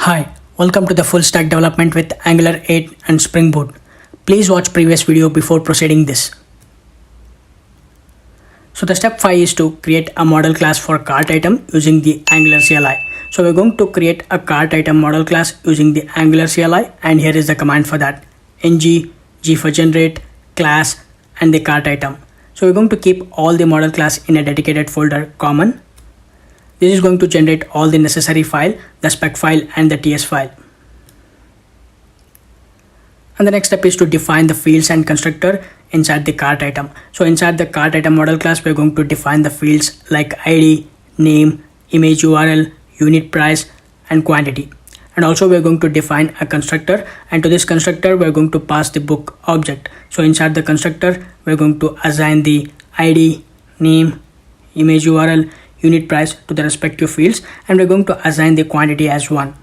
Hi, welcome to the full stack development with Angular 8 and Spring Boot. Please watch previous video before proceeding this. So the step 5 is to create a model class for cart item using the Angular CLI. So we're going to create a cart item model class using the Angular CLI, and here is the command for that. ng g for generate class and the cart item. So we're going to keep all the model class in a dedicated folder common. This is going to generate all the necessary file, the spec file and the TS file. And the next step is to define the fields and constructor inside the cart item. So inside the cart item model class, we're going to define the fields like ID, name, image URL, unit price and quantity. And also we're going to define a constructor, and to this constructor we're going to pass the book object. So inside the constructor we're going to assign the ID, name, image URL, unit price to the respective fields, and we're going to assign the quantity as 1.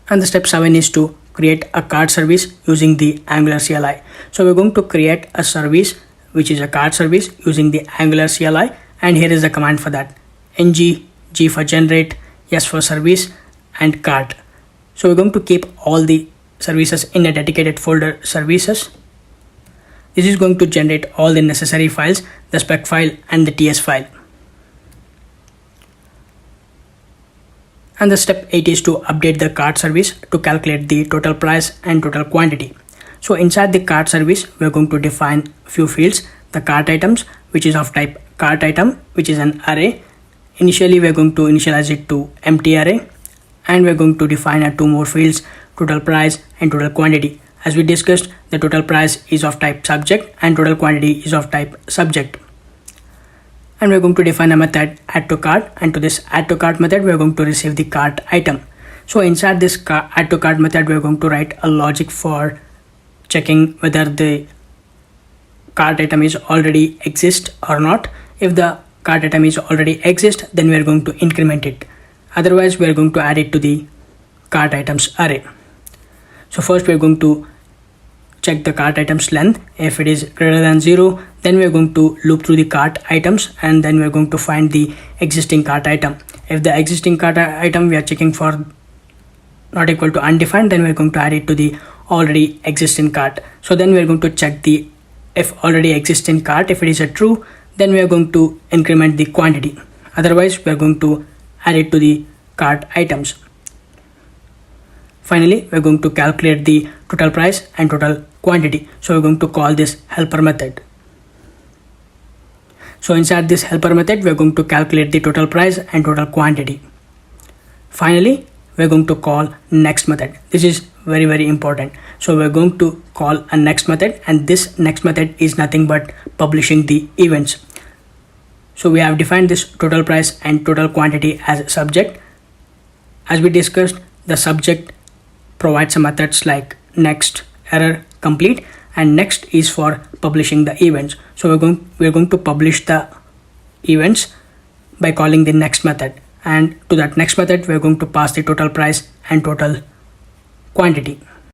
And the step 7 is to create a cart service using the Angular CLI. So we're going to create a service which is a cart service using the Angular CLI, and here is the command for that. ng g for generate, s for service and cart. So we're going to keep all the services in a dedicated folder services. This is going to generate all the necessary files, the spec file and the TS file. And the step 8 is to update the cart service to calculate the total price and total quantity. So inside the cart service, we're going to define few fields, the cart items, which is of type cart item, which is an array. Initially, we're going to initialize it to empty array, and we're going to define 2 more fields, total price and total quantity. As we discussed, the total price is of type subject and total quantity is of type subject. And we're going to define a method add to cart, and to this add to cart method we're going to receive the cart item. So inside this add to cart method we're going to write a logic for checking whether the cart item is already exist or not. If the cart item is already exist, then we're going to increment it. Otherwise we're going to add it to the cart items array. So first we're going to check the cart items length. If it is greater than 0, then we're going to loop through the cart items, and then we're going to find the existing cart item. If the existing cart item we are checking for not equal to undefined, then we're going to add it to the already existing cart. So then we're going to check the if already existing cart. If it is a true, then we are going to increment the quantity. Otherwise we are going to add it to the cart items. Finally, we're going to calculate the total price and total quantity. So we're going to call this helper method. So inside this helper method, we're going to calculate the total price and total quantity. Finally, we're going to call next method. This is very important. So we're going to call a next method, and this next method is nothing but publishing the events. So we have defined this total price and total quantity as subject. As we discussed, the subject provides some methods like next, error, complete, and next is for publishing the events. So we're going to publish the events by calling the next method, and to that next method we're going to pass the total price and total quantity.